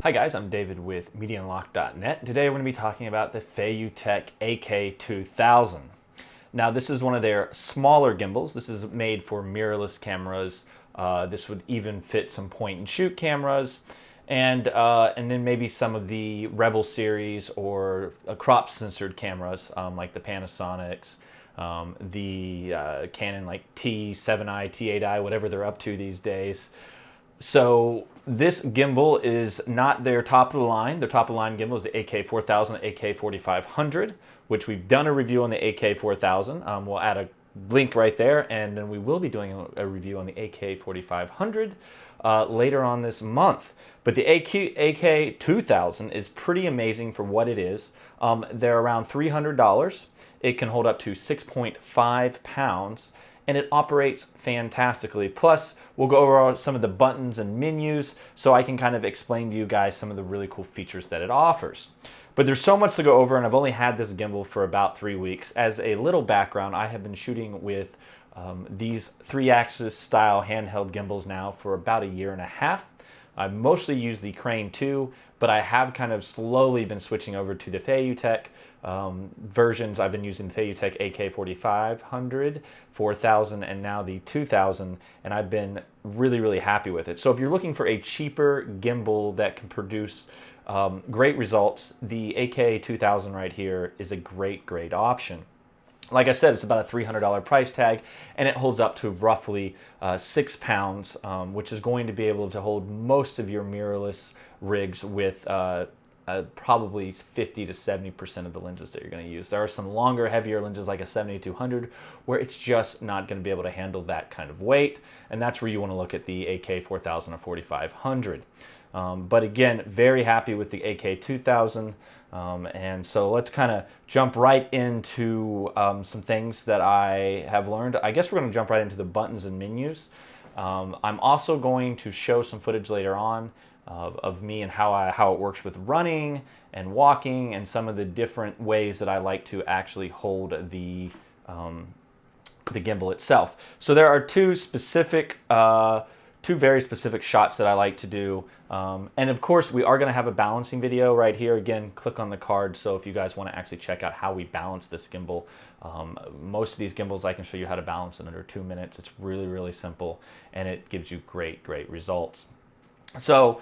Hi guys, I'm David with MediaUnlock.net. Today we're going to be talking about the Feiyutech AK2000. Now this is one of their smaller gimbals. This is made for mirrorless cameras. This would even fit some point and shoot cameras and then maybe some of the Rebel series or crop censored cameras like the Panasonics, the Canon like T7i, T8i, whatever they're up to these days. So this gimbal is not their top of the line. Their top of the line gimbal is the AK4000, AK4500, which we've done a review on the AK4000. We'll add a link right there, and then we will be doing a review on the AK4500 later on this month. But the AK2000 is pretty amazing for what it is. They're around $300. It can hold up to 6.5 pounds. And it operates fantastically. Plus, we'll go over some of the buttons and menus so I can kind of explain to you guys some of the really cool features that it offers. But there's so much to go over, and I've only had this gimbal for about 3 weeks. As a little background, I have been shooting with these 3-axis style handheld gimbals now for about 1.5 years. I mostly use the Crane 2, but I have kind of slowly been switching over to the Feiyutech versions. I've been using the Feiyutech AK4500, 4000, and now the 2000, and I've been really happy with it. So if you're looking for a cheaper gimbal that can produce great results, the AK2000 right here is a great option. Like I said, it's about a $300 price tag, and it holds up to roughly 6 pounds, which is going to be able to hold most of your mirrorless rigs with probably 50 to 70% of the lenses that you're going to use. There are some longer, heavier lenses like a 7200 where it's just not going to be able to handle that kind of weight, and that's where you want to look at the AK4000 or 4500. But again, very happy with the AK2000. And so let's kind of jump right into some things that I have learned. I guess we're going to jump right into the buttons and menus. I'm also going to show some footage later on of me and how it works with running and walking and some of the different ways that I like to actually hold the gimbal itself. So there are two very specific shots that I like to do. And of course, we are going to have a balancing video right here. Again, click on the card. So if you guys want to actually check out how we balance this gimbal, most of these gimbals I can show you how to balance in under 2 minutes. It's really simple, and it gives you great results. So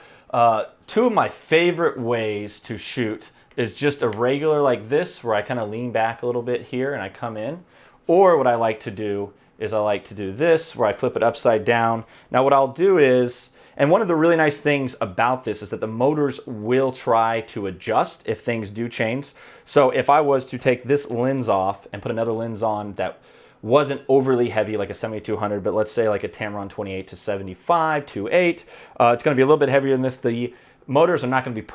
two of my favorite ways to shoot is just a regular like this, where I kind of lean back a little bit here and I come in. Or what I like to do is I like to do this, where I flip it upside down. Now what I'll do is, and one of the really nice things about this is that the motors will try to adjust if things do change. So if I was to take this lens off and put another lens on that wasn't overly heavy like a 7200, but let's say like a Tamron 28 to 75, 2.8, it's going to be a little bit heavier than this. The motors are not going to be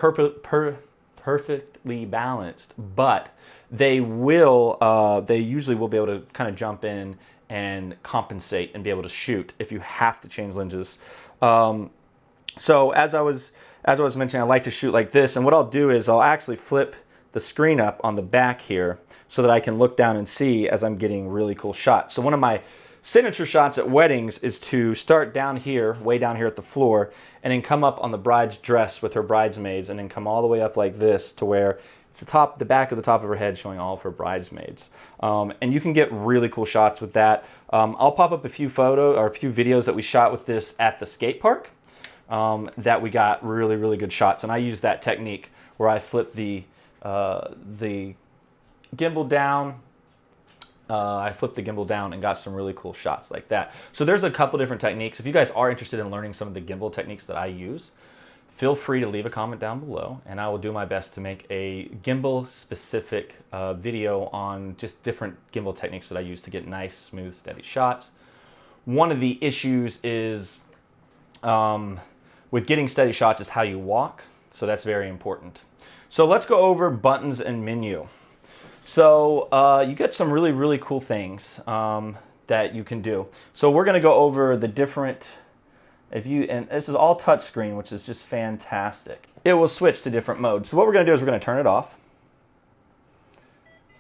perfectly balanced, but they will, they usually will be able to kind of jump in and compensate and be able to shoot if you have to change lenses. So as I was mentioning, I like to shoot like this, and what I'll do is I'll actually flip the screen up on the back here so that I can look down and see as I'm getting really cool shots. So one of my signature shots at weddings is to start down here, way down here at the floor, and then come up on the bride's dress with her bridesmaids, and then come all the way up like this to where it's the back of the top of her head showing all of her bridesmaids. And you can get really cool shots with that. I'll pop up a few videos that we shot with this at the skate park that we got really good shots. And I use that technique where I flip the gimbal down. I flipped the gimbal down and got some really cool shots like that. So there's a couple different techniques. If you guys are interested in learning some of the gimbal techniques that I use, feel free to leave a comment down below, and I will do my best to make a gimbal-specific video on just different gimbal techniques that I use to get nice, smooth, steady shots. One of the issues is with getting steady shots is how you walk, so that's very important. So let's go over buttons and menu. So you get some really cool things that you can do. So we're going to go over the different. And this is all touchscreen, which is just fantastic. It will switch to different modes. So what we're going to do is we're going to turn it off.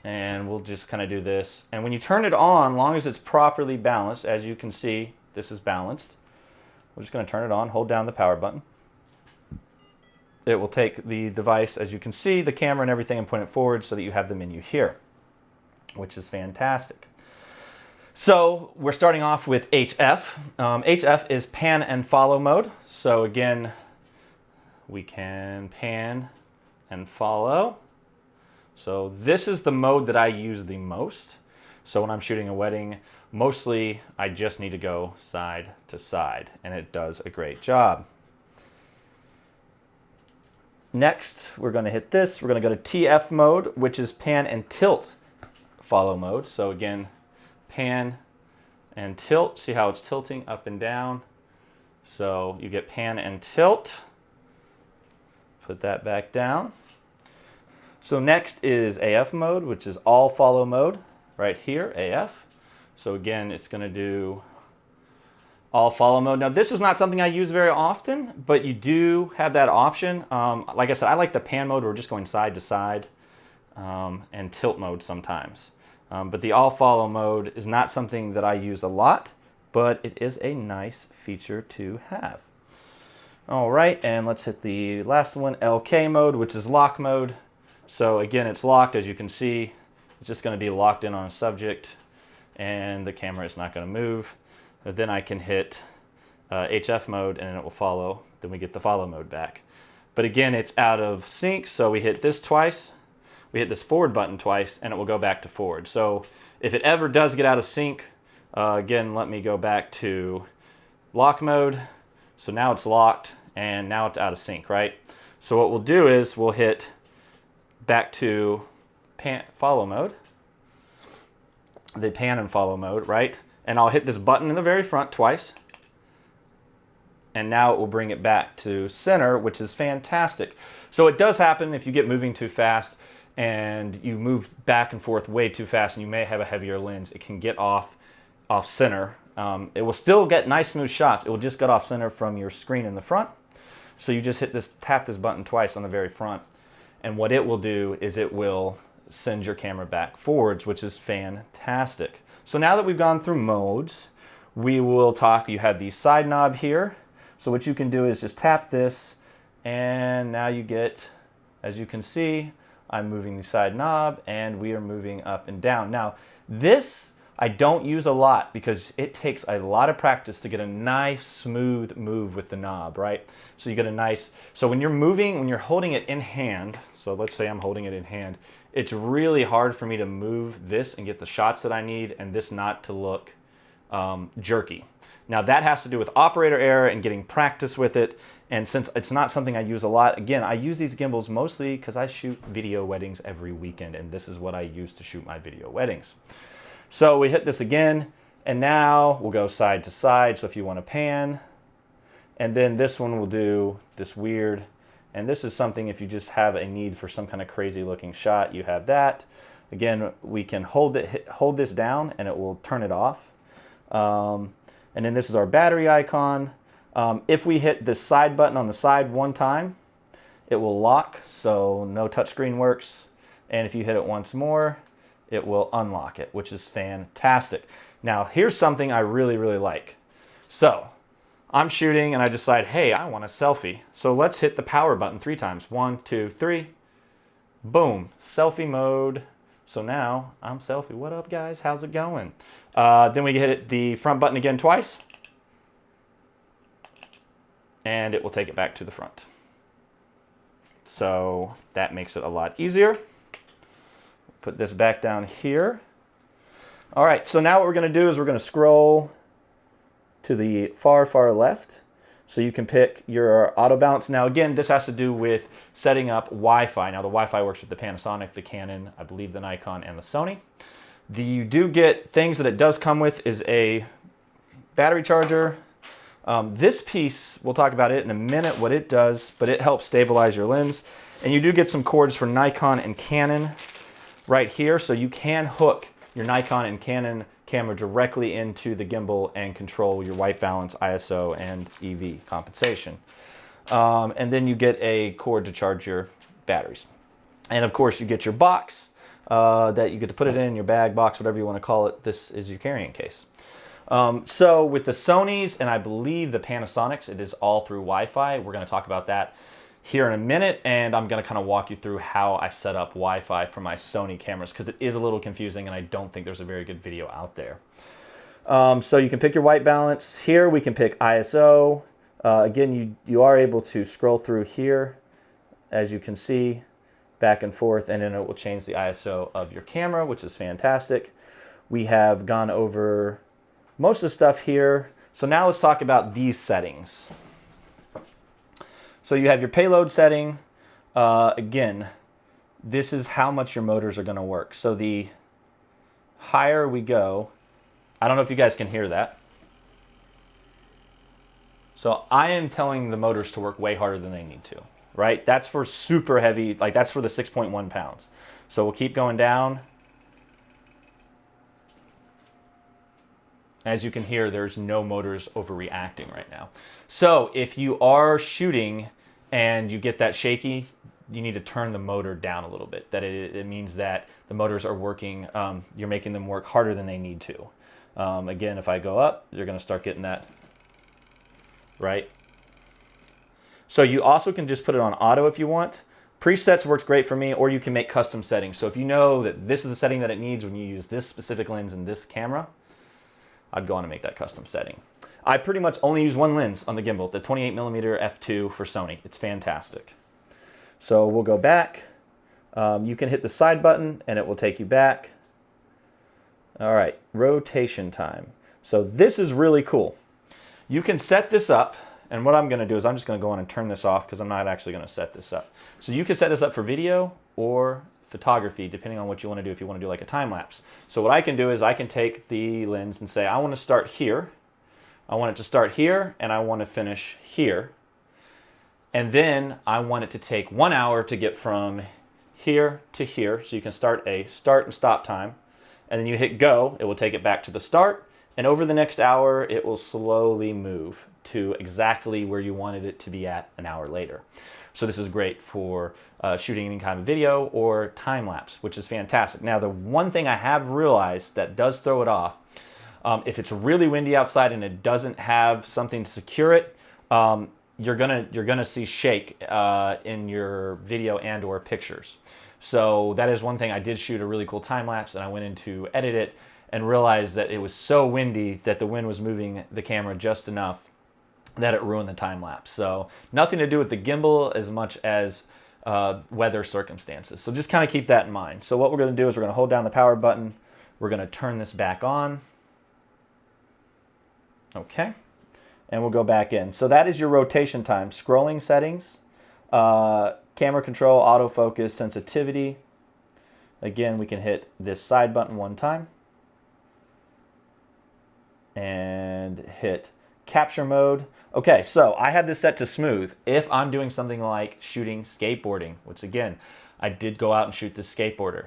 And we'll just kind of do this. And when you turn it on, long as it's properly balanced, as you can see, this is balanced. We're just going to turn it on, hold down the power button. it will take the device, as you can see, the camera and everything, and point it forward so that you have the menu here, which is fantastic. So we're starting off with HF. HF is pan and follow mode. So again, we can pan and follow. So this is the mode that I use the most. So when I'm shooting a wedding, mostly I just need to go side to side, and it does a great job. Next, we're going to hit this. We're going to go to TF mode, which is pan and tilt follow mode. So again, pan and tilt. See how it's tilting up and down? So you get pan and tilt. Put that back down. So next is AF mode, which is all follow mode. Right here, AF. So again, it's going to do all follow mode. Now this is not something I use very often, but you do have that option. Like I said, I like the pan mode. We're just going side to side, and tilt mode sometimes. But the all follow mode is not something that I use a lot, but it is a nice feature to have. All right, and let's hit the last one, LK mode, which is lock mode. So again, it's locked, as you can see. It's just going to be locked in on a subject, and the camera is not going to move. But then I can hit HF mode, and it will follow. Then we get the follow mode back. But again, it's out of sync, so we hit this twice. We hit this forward button twice, and it will go back to forward. So if it ever does get out of sync, again, let me go back to lock mode. So now it's locked, and now it's out of sync, right? So what we'll do is we'll hit back to follow mode, the pan and follow mode, right? And I'll hit this button in the very front twice, and now it will bring it back to center, which is fantastic. So it does happen if you get moving too fast and you move back and forth way too fast, and you may have a heavier lens, it can get off center. It will still get nice smooth shots. It will just get off center from your screen in the front. So you just tap this button twice on the very front, and what it will do is it will send your camera back forwards, which is fantastic. So now that we've gone through modes, we will talk. You have the side knob here. So what you can do is just tap this, and now you get, as you can see, I'm moving the side knob, and we are moving up and down. Now, this I don't use a lot because it takes a lot of practice to get a nice smooth move with the knob, right? So you get a nice, so when you're moving, when you're holding it in hand, so let's say I'm holding it in hand, it's really hard for me to move this and get the shots that I need, and this not to look jerky. Now that has to do with operator error and getting practice with it. And since it's not something I use a lot, again, I use these gimbals mostly because I shoot video weddings every weekend, and this is what I use to shoot my video weddings. So we hit this again, and now we'll go side to side. So if you want to pan, and then this one will do this weird, and this is something if you just have a need for some kind of crazy looking shot, you have that. Again, we can hold this down and it will turn it off. And then this is our battery icon. If we hit the side button on the side one time, it will lock, so no touchscreen works. And if you hit it once more, it will unlock it, which is fantastic. Now, here's something I really, really like. So, I'm shooting and I decide, hey, I want a selfie. So let's hit the power button 3 times. 1, 2, 3. Boom, selfie mode. So now I'm selfie. What up, guys? How's it going? Then we hit the front button again twice, and it will take it back to the front. So that makes it a lot easier. Put this back down here. All right, so now what we're going to do is we're going to scroll to the far, far left. So you can pick your auto balance. Now again, this has to do with setting up Wi-Fi. Now the Wi-Fi works with the Panasonic, the Canon, I believe the Nikon, and the Sony. You do get things that it does come with is a battery charger. This piece, we'll talk about it in a minute, what it does, but it helps stabilize your lens. And you do get some cords for Nikon and Canon right here, so you can hook your Nikon and Canon camera directly into the gimbal and control your white balance, ISO, and EV compensation. And then you get a cord to charge your batteries. And of course you get your box that you get to put it in, your bag, box, whatever you want to call it. This is your carrying case. So with the Sonys and I believe the Panasonics, it is all through Wi-Fi. We're going to talk about that here in a minute, and I'm gonna kind of walk you through how I set up Wi-Fi for my Sony cameras, because it is a little confusing and I don't think there's a very good video out there. So you can pick your white balance. Here we can pick ISO. Again, you are able to scroll through here, as you can see, back and forth, and then it will change the ISO of your camera, which is fantastic. We have gone over most of the stuff here. So now let's talk about these settings. So you have your payload setting. Again, this is how much your motors are going to work. So the higher we go, I don't know if you guys can hear that. So I am telling the motors to work way harder than they need to, right? That's for super heavy, like that's for the 6.1 pounds. So we'll keep going down. As you can hear, there's no motors overreacting right now. So if you are shooting and you get that shaky, you need to turn the motor down a little bit. That it means that the motors are working, you're making them work harder than they need to. Again, if I go up, you're gonna start getting that, right? So you also can just put it on auto if you want. Presets works great for me, or you can make custom settings. So if you know that this is the setting that it needs when you use this specific lens in this camera, I'd go on and make that custom setting. I pretty much only use one lens on the gimbal, the 28mm f2 for Sony. It's fantastic. So we'll go back. You can hit the side button and it will take you back. All right, rotation time. So this is really cool. You can set this up, and what I'm gonna do is I'm just gonna go on and turn this off because I'm not actually gonna set this up. So you can set this up for video or photography, depending on what you want to do, if you want to do like a time lapse. So what I can do is I can take the lens and say, I want to start here. I want it to start here, and I want to finish here. And then I want it to take 1 hour to get from here to here. So you can start a start and stop time. And then you hit go, it will take it back to the start. And over the next hour, it will slowly move to exactly where you wanted it to be at an hour later. So this is great for shooting any kind of video or time lapse, which is fantastic. Now, the one thing I have realized that does throw it off, if it's really windy outside and it doesn't have something to secure it, you're gonna see shake in your video and or pictures. So that is one thing. I did shoot a really cool time lapse, and I went in to edit it and realized that it was so windy that the wind was moving the camera just enough that it ruined the time lapse. So nothing to do with the gimbal as much as weather circumstances. So just kind of keep that in mind. So what we're going to do is we're going to hold down the power button. We're going to turn this back on. Okay. And we'll go back in. So that is your rotation time. Scrolling settings, camera control, autofocus, sensitivity. Again, we can hit this side button one time and hit capture mode. Okay, so I had this set to smooth. If I'm doing something like shooting skateboarding, which again, I did go out and shoot this skateboarder,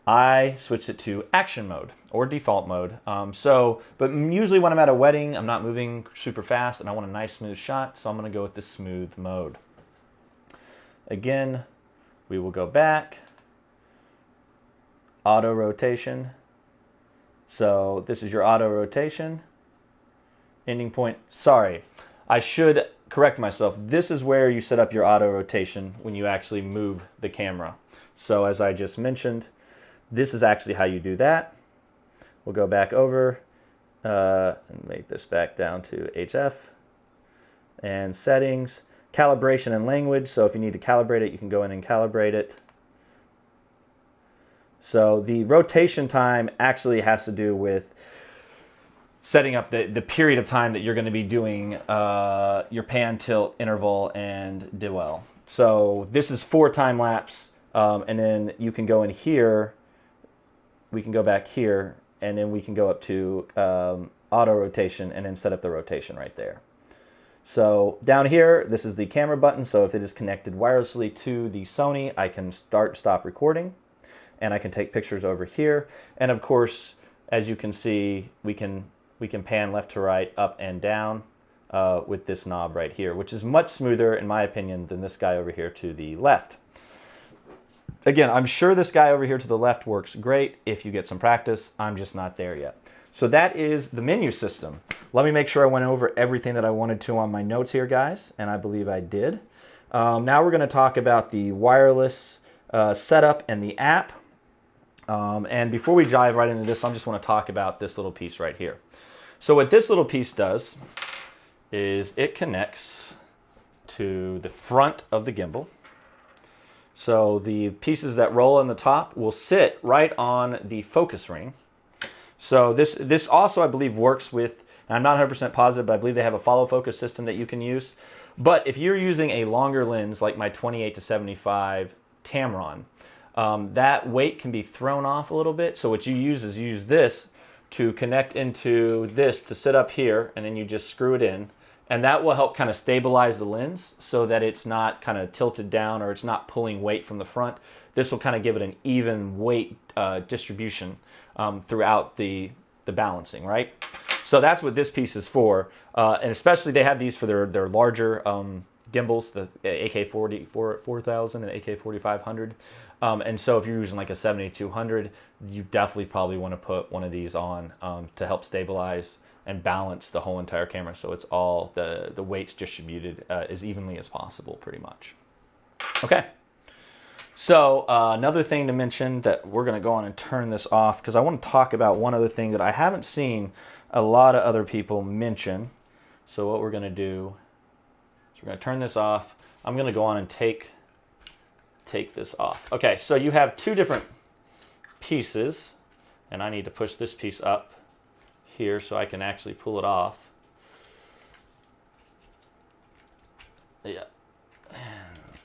I switched it to action mode or default mode. But usually when I'm at a wedding, I'm not moving super fast and I want a nice smooth shot, so I'm gonna go with the smooth mode. Again, we will go back, auto rotation. So this is your auto rotation. Ending point, sorry, I should correct myself. This is where you set up your auto rotation when you actually move the camera. So as I just mentioned, this is actually how you do that. We'll go back over and make this back down to HF and settings, calibration and language. So if you need to calibrate it, you can go in and calibrate it. So the rotation time actually has to do with setting up the period of time that you're going to be doing your pan, tilt, interval, and dwell. So this is for time lapse, and then you can go in here, we can go back here, and then we can go up to auto rotation and then set up the rotation right there. So down here, this is the camera button. So if it is connected wirelessly to the Sony, I can start, stop recording, and I can take pictures over here. And of course, as you can see, we can pan left to right, up and down with this knob right here, which is much smoother, in my opinion, than this guy over here to the left. Again, I'm sure this guy over here to the left works great if you get some practice. I'm just not there yet. So that is the menu system. Let me make sure I went over everything that I wanted to on my notes here, guys, and I believe I did. Now we're going to talk about the wireless setup and the app. And before we dive right into this, I just want to talk about this little piece right here. So what this little piece does is it connects to the front of the gimbal. So the pieces that roll on the top will sit right on the focus ring. So this also, I believe, works with, and I'm not 100% positive, but I believe they have a follow focus system that you can use. But if you're using a longer lens like my 28-75 Tamron, that weight can be thrown off a little bit. So what you use is use this to connect into this to sit up here, and then you just screw it in. And that will help kind of stabilize the lens so that it's not kind of tilted down or it's not pulling weight from the front. This will kind of give it an even weight distribution throughout the balancing, right? So that's what this piece is for. And especially they have these for their larger gimbals, the AK4000 and the AK4500. And so if you're using like a 7200, you definitely probably want to put one of these on to help stabilize and balance the whole entire camera, so it's all the weights distributed as evenly as possible, pretty much. Okay, so another thing to mention that we're going to go on and turn this off, because I want to talk about one other thing that I haven't seen a lot of other people mention. So what we're going to do is we're going to turn this off. I'm going to go on and take this off. Okay, so you have two different pieces, and I need to push this piece up here so I can actually pull it off. Yeah. And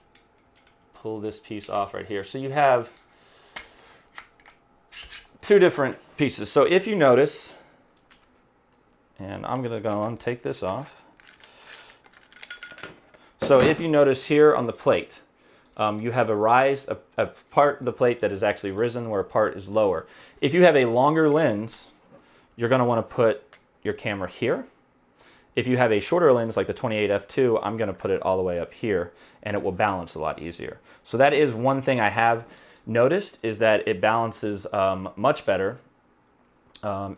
pull this piece off right here. So you have two different pieces. So if you notice, and I'm going to go on and take this off. So if you notice here on the plate, you have a part of the plate that is actually risen where a part is lower. If you have a longer lens, you're going to want to put your camera here. If you have a shorter lens like the 28 f2, I'm going to put it all the way up here, and it will balance a lot easier. So that is one thing I have noticed, is that it balances much better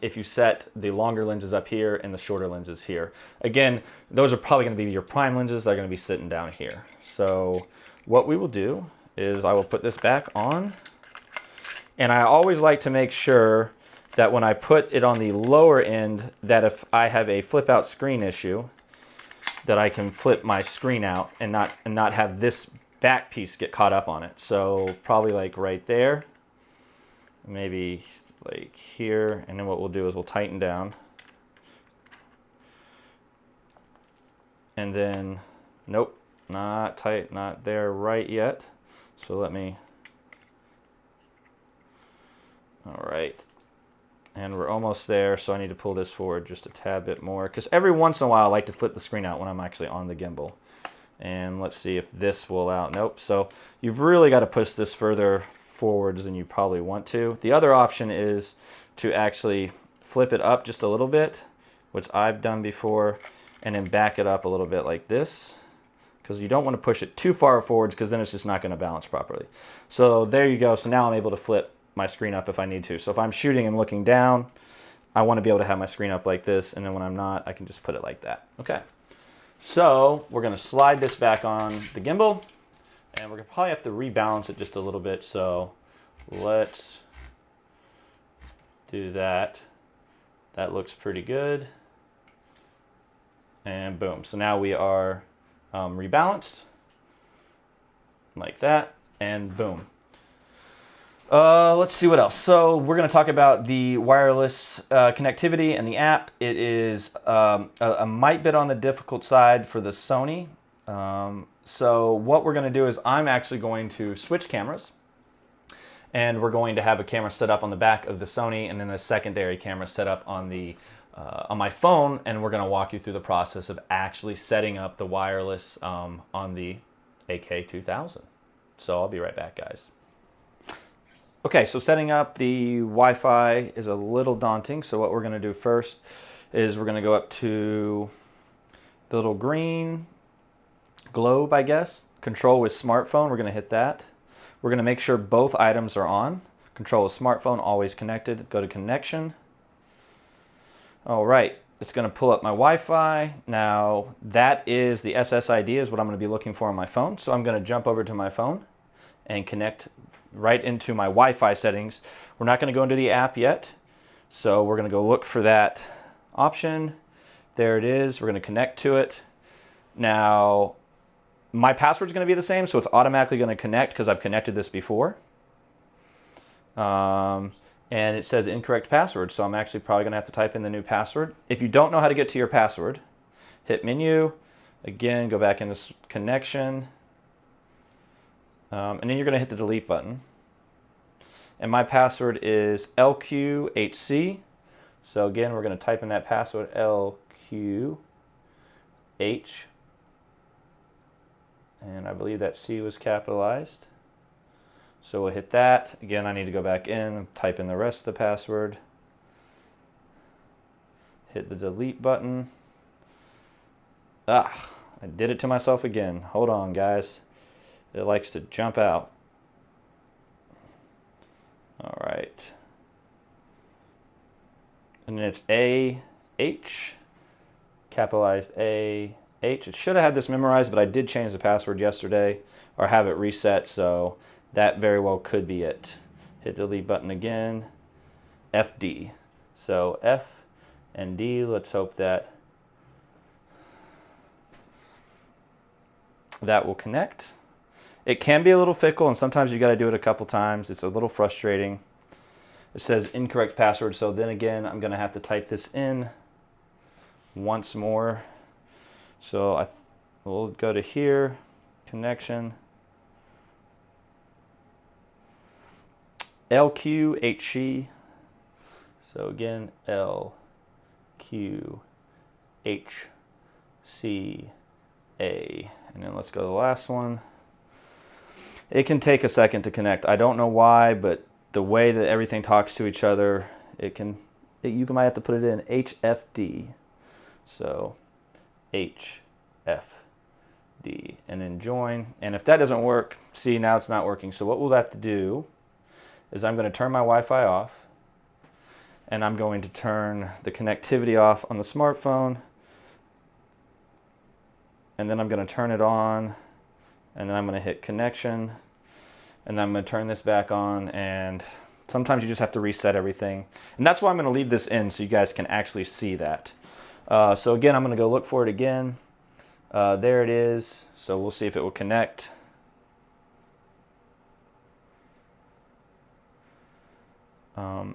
if you set the longer lenses up here and the shorter lenses here. Again, those are probably going to be your prime lenses. They're going to be sitting down here. So what we will do is I will put this back on, and I always like to make sure that when I put it on the lower end, that if I have a flip out screen issue, that I can flip my screen out and not have this back piece get caught up on it. So probably like right there, maybe like here, and then what we'll do is we'll tighten down. And then, nope, not tight, not there right yet. So let me, all right. And we're almost there, so I need to pull this forward just a tad bit more, because every once in a while I like to flip the screen out when I'm actually on the gimbal. And let's see if this will out. Nope. So you've really got to push this further forwards than you probably want to. The other option is to actually flip it up just a little bit, which I've done before, and then back it up a little bit like this, because you don't want to push it too far forwards, because then it's just not going to balance properly. So there you go. So now I'm able to flip my screen up if I need to. So if I'm shooting and looking down, I want to be able to have my screen up like this, and then when I'm not, I can just put it like that. Okay, so we're going to slide this back on the gimbal, and we're going to probably have to rebalance it just a little bit. So let's do that. That looks pretty good. And boom. So now we are rebalanced like that, and boom. Let's see what else. So we're going to talk about the wireless connectivity and the app. It is a might bit on the difficult side for the Sony. So what we're going to do is I'm actually going to switch cameras, and we're going to have a camera set up on the back of the Sony, and then a secondary camera set up on the on my phone, and we're going to walk you through the process of actually setting up the wireless on the AK2000. So I'll be right back, guys. Okay, so setting up the Wi-Fi is a little daunting. So what we're going to do first is we're going to go up to the little green globe, I guess. Control with smartphone, we're going to hit that. We're going to make sure both items are on. Control with smartphone, always connected. Go to connection. All right, It's going to pull up my Wi-Fi. Now that is the SSID is what I'm going to be looking for on my phone. So I'm going to jump over to my phone and connect right into my Wi-Fi settings. We're not going to go into the app yet. So we're going to go look for that option. There it is. We're going to connect to it. Now my password is going to be the same, so it's automatically going to connect because I've connected this before. And it says incorrect password, so I'm actually probably going to have to type in the new password. If you don't know how to get to your password, hit menu, again, go back into connection, and then you're going to hit the delete button. And my password is LQHC, so again, we're going to type in that password, LQH, and I believe that C was capitalized. So we'll hit that. Again, I need to go back in, type in the rest of the password. Hit the delete button. I did it to myself again. Hold on, guys. It likes to jump out. All right. And then it's A-H, capitalized A-H. It should have had this memorized, but I did change the password yesterday, or have it reset, so that very well could be it. Hit the delete button again. FD. So F and D, let's hope that that will connect. It can be a little fickle, and sometimes you got to do it a couple times. It's a little frustrating. It says incorrect password, so then again, I'm going to have to type this in once more. So we'll go to here, connection. LQHC. So again, LQHCA. And then let's go to the last one. It can take a second to connect. I don't know why, but the way that everything talks to each other, you might have to put it in HFD. So HFD. And then join. And if that doesn't work, see, now it's not working. So what we'll have to do is I'm going to turn my Wi-Fi off, and I'm going to turn the connectivity off on the smartphone, and then I'm going to turn it on, and then I'm going to hit connection, and then I'm going to turn this back on, and sometimes you just have to reset everything. And that's why I'm going to leave this in so you guys can actually see that. So again, I'm going to go look for it again. There it is. So we'll see if it will connect.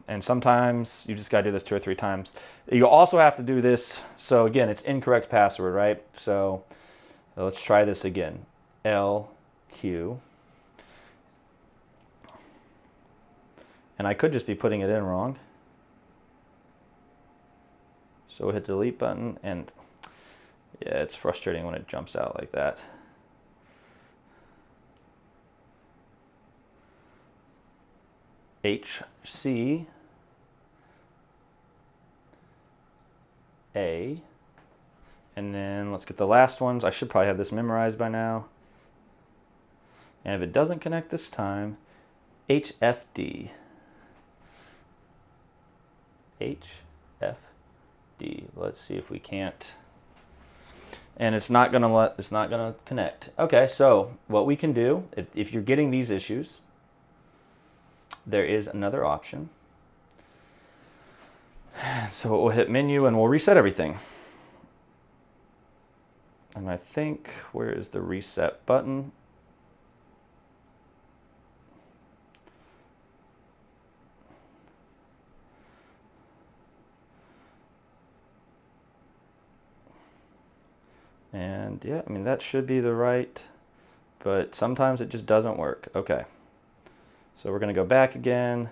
And sometimes you just got to do this 2 or 3 times. You also have to do this. So again, it's incorrect password, right? So let's try this again. LQ. And I could just be putting it in wrong. So we'll hit the delete button, and yeah, it's frustrating when it jumps out like that. HCA, and then let's get the last ones. I should probably have this memorized by now. And if it doesn't connect this time, HFD. HFD. Let's see if we can't. And it's not gonna connect. Okay, so what we can do, if you're getting these issues, there is another option. So we'll hit menu and we'll reset everything. And I think, where is the reset button? And yeah, I mean, that should be the right, but sometimes it just doesn't work. Okay. So we're going to go back again.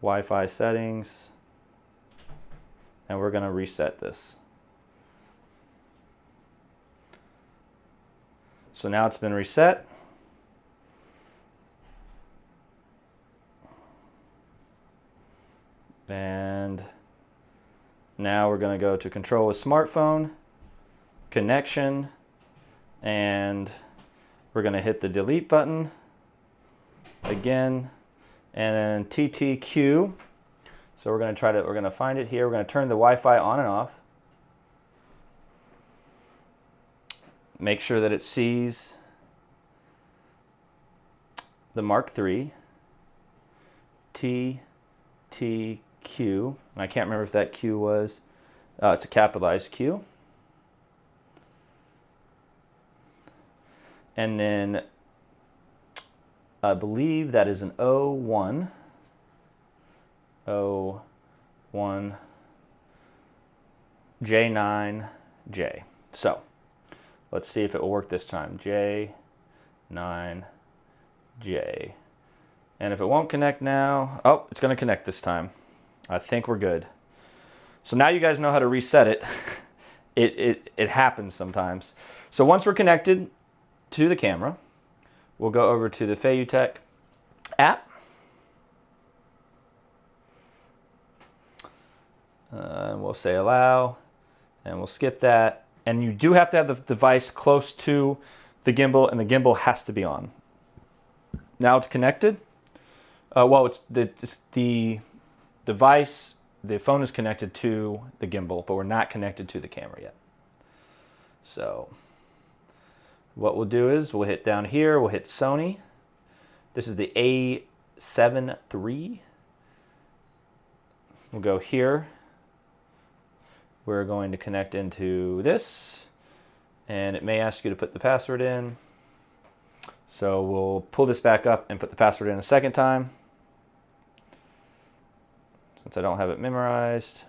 Wi-Fi settings. And we're going to reset this. So now it's been reset. And now we're going to go to control with smartphone, connection, and we're going to hit the delete button again, and then TTQ. So we're going to find it here. We're going to turn the Wi-Fi on and off. Make sure that it sees the Mark III, TTQ, and I can't remember if that Q was, it's a capitalized Q. And then I believe that is an O1, J9J. So let's see if it will work this time. J9J. And if it won't connect now, oh, it's going to connect this time. I think we're good. So now you guys know how to reset it. It happens sometimes. So once we're connected to the camera, we'll go over to the Feiyutech app. And we'll say allow, and we'll skip that. And you do have to have the device close to the gimbal, and the gimbal has to be on. Now it's connected. Well, it's the device, the phone is connected to the gimbal, but we're not connected to the camera yet. So what we'll do is we'll hit down here, we'll hit Sony. This is the A7 III. We'll go here. We're going to connect into this, and it may ask you to put the password in. So we'll pull this back up and put the password in a second time, since I don't have it memorized.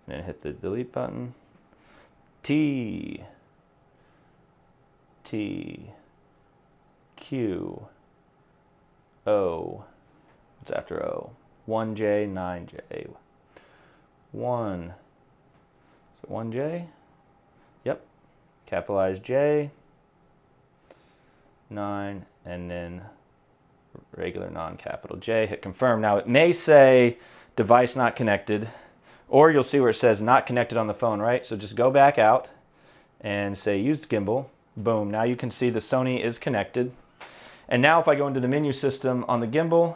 And then hit the delete button. T Q O. What's after O? 1J, 9J. 1. Is it 1J? Yep. Capitalized J. 9, and then regular non-capital J. Hit confirm. Now it may say device not connected, or you'll see where it says not connected on the phone, right? So just go back out and say used gimbal. Boom. Now you can see the Sony is connected. And now if I go into the menu system on the gimbal,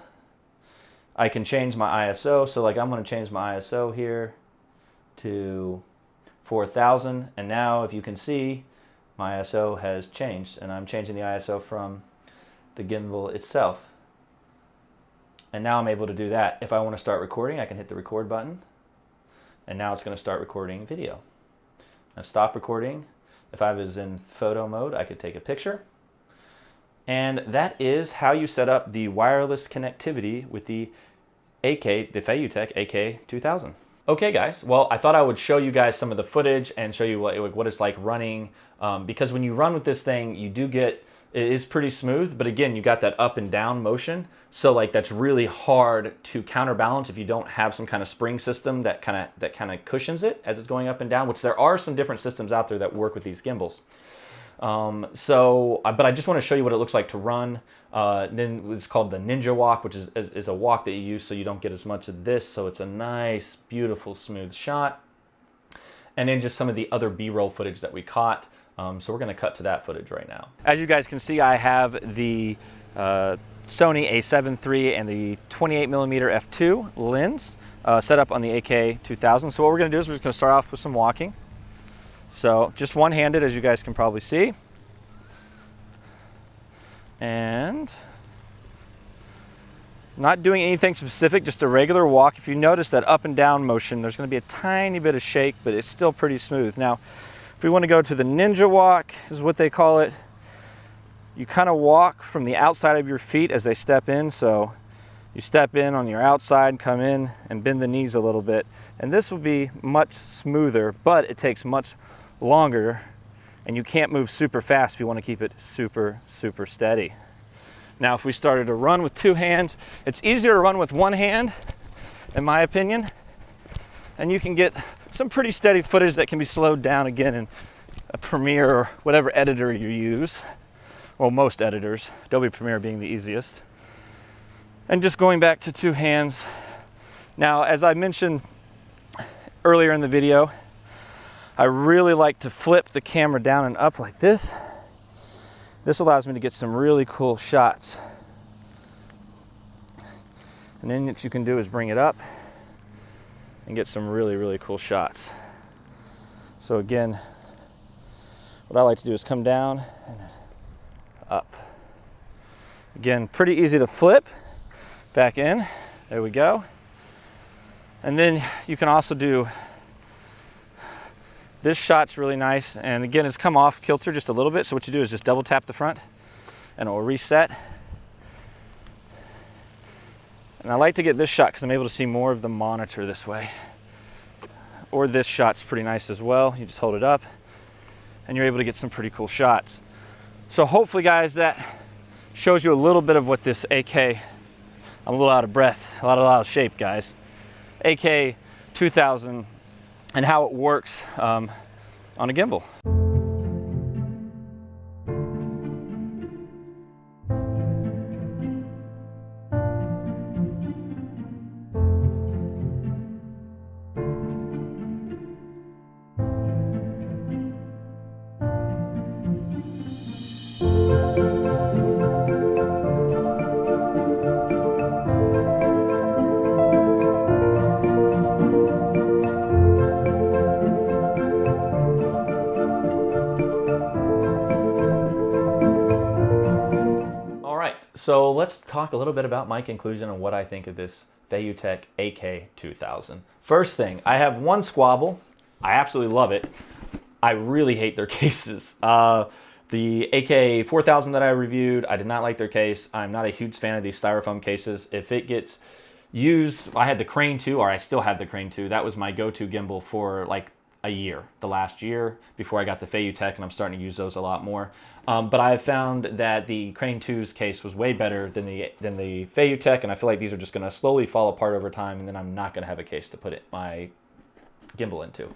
I can change my ISO. So like I'm going to change my ISO here to 4000. And now if you can see, my ISO has changed, and I'm changing the ISO from the gimbal itself. And now I'm able to do that. If I want to start recording, I can hit the record button, and now it's going to start recording video. Now stop recording. If I was in photo mode, I could take a picture. And that is how you set up the wireless connectivity with the Feiyutech AK2000. Okay guys, well I thought I would show you guys some of the footage and show you what it's like running, because when you run with this thing, you do get, it is pretty smooth, but again, you got that up and down motion, so like that's really hard to counterbalance if you don't have some kind of spring system that kind of cushions it as it's going up and down, which there are some different systems out there that work with these gimbals. But I just want to show you what it looks like to run. Then it's called the Ninja Walk, which is a walk that you use so you don't get as much of this. So it's a nice, beautiful, smooth shot. And then just some of the other B-roll footage that we caught. So we're going to cut to that footage right now. As you guys can see, I have the Sony A7 III and the 28mm f2 lens set up on the AK2000. So what we're going to do is we're just going to start off with some walking. So just one-handed, as you guys can probably see. And not doing anything specific, just a regular walk. If you notice that up and down motion, there's going to be a tiny bit of shake, but it's still pretty smooth. Now, if we want to go to the Ninja Walk, is what they call it, you kind of walk from the outside of your feet as they step in. So you step in on your outside, come in, and bend the knees a little bit. And this will be much smoother, but it takes much longer, and you can't move super fast if you want to keep it super steady. Now if we started to run with two hands, it's easier to run with one hand in my opinion, and you can get some pretty steady footage that can be slowed down again in a Premiere or whatever editor you use. Well, most editors, Adobe Premiere being the easiest. And just going back to two hands. Now as I mentioned earlier in the video, I really like to flip the camera down and up like this. This allows me to get some really cool shots. And then what you can do is bring it up and get some really, really cool shots. So again, what I like to do is come down and up. Again, pretty easy to flip back in. There we go. And then you can also do, this shot's really nice. And again, it's come off kilter just a little bit. So what you do is just double tap the front and it will reset. And I like to get this shot because I'm able to see more of the monitor this way. Or this shot's pretty nice as well. You just hold it up and you're able to get some pretty cool shots. So hopefully guys, that shows you a little bit of what this AK, I'm a little out of breath, a lot of shape guys, AK2000 and how it works on a gimbal. So let's talk a little bit about my conclusion on what I think of this Feiyutech AK2000. First thing, I have one squabble. I absolutely love it. I really hate their cases. The AK4000 that I reviewed, I did not like their case. I'm not a huge fan of these styrofoam cases. If it gets used, I had the Crane 2, or I still have the Crane 2. That was my go-to gimbal for like a year, the last year before I got the Feiyutech, and I'm starting to use those a lot more. But I found that the Crane 2's case was way better than the Feiyutech, and I feel like these are just going to slowly fall apart over time, and then I'm not going to have a case to put my gimbal into.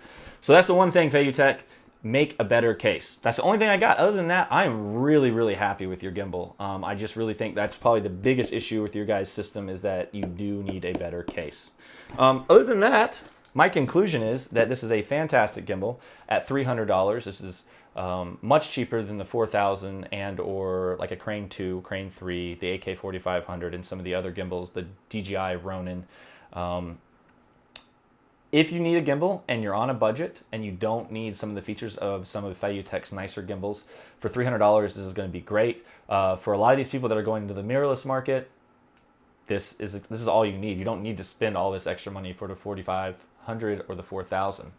So that's the one thing, Feiyutech, make a better case. That's the only thing I got. Other than that, I am really, really happy with your gimbal. I just really think that's probably the biggest issue with your guys' system is that you do need a better case. Other than that, my conclusion is that this is a fantastic gimbal at $300. This is much cheaper than the 4000 and or like a Crane 2, Crane 3, the AK4500, and some of the other gimbals, the DJI Ronin. If you need a gimbal and you're on a budget and you don't need some of the features of some of Feiyutech's nicer gimbals, for $300 this is going to be great. For a lot of these people that are going into the mirrorless market, this is all you need. You don't need to spend all this extra money for the 4500 or the 4000.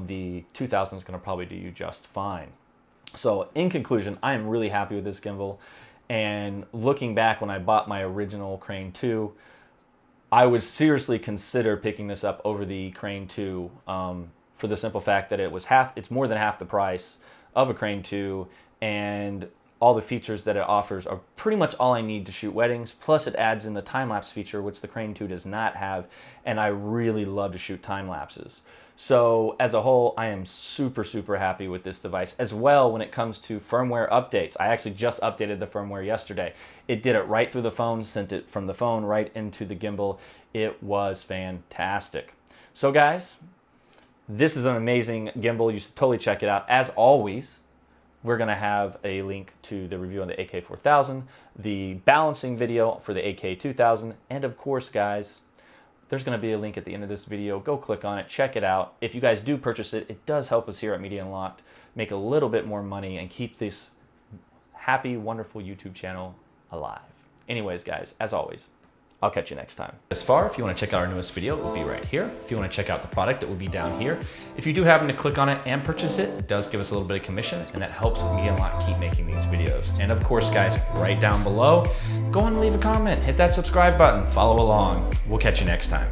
The 2000 is going to probably do you just fine. So in conclusion, I am really happy with this gimbal. And looking back when I bought my original Crane 2, I would seriously consider picking this up over the Crane 2 for the simple fact that it's more than half the price of a Crane 2, and all the features that it offers are pretty much all I need to shoot weddings. Plus it adds in the time-lapse feature, which the Crane 2 does not have, and I really love to shoot time lapses. So as a whole, I am super, super happy with this device. As well, when it comes to firmware updates, I actually just updated the firmware yesterday. It did it right through the phone, sent it from the phone right into the gimbal. It was fantastic. So guys, this is an amazing gimbal. You should totally check it out. As always, we're going to have a link to the review on the AK4000, the balancing video for the AK2000, and of course, guys, there's going to be a link at the end of this video. Go click on it, check it out. If you guys do purchase it, it does help us here at Media Unlocked make a little bit more money and keep this happy, wonderful YouTube channel alive. Anyways, guys, as always, I'll catch you next time. As far, if you want to check out our newest video, it will be right here. If you want to check out the product, it will be down here. If you do happen to click on it and purchase it, it does give us a little bit of commission, and that helps Media Unlocked keep making these videos. And of course, guys, right down below, go on and leave a comment, hit that subscribe button, follow along. We'll catch you next time.